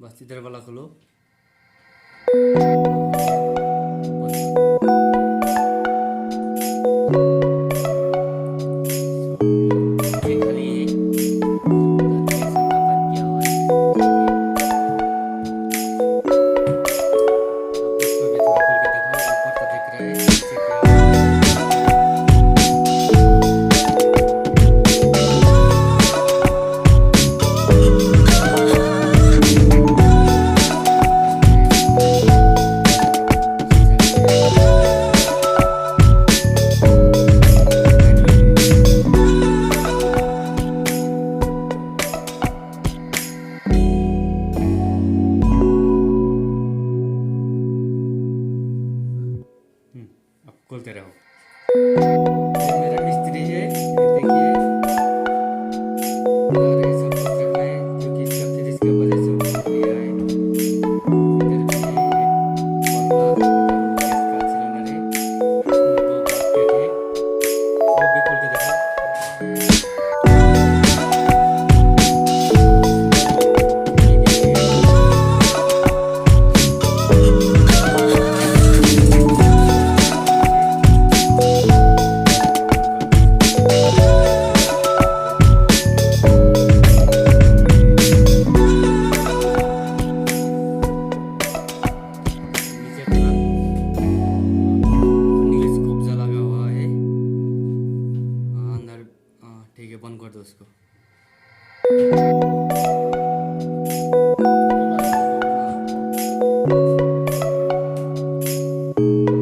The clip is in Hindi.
बस इधर वाला खोलो। ये खाली नोटिफिकेशन का बंद किया हुआ है, अब इसको भी थोड़ा खोल के देखो। ऊपर तो दिख रहा है, नीचे क्या अब खोलते रहो। ये मेरा मिस्त्री है, ये देखिए उधर ये सब कुछ रखा है क्योंकि इसका फ्रिज के वजह से वो लिया है। इधर भी एक बल्ला, इधर वो गैस का सिलेंडर है, इसमें दो बास्केट है, वो भी खोल के देखो। ये देखिए नीचे पूरा नील कब्जा लगा हुआ है। अंदर ठीक है, बंद कर दो उसको।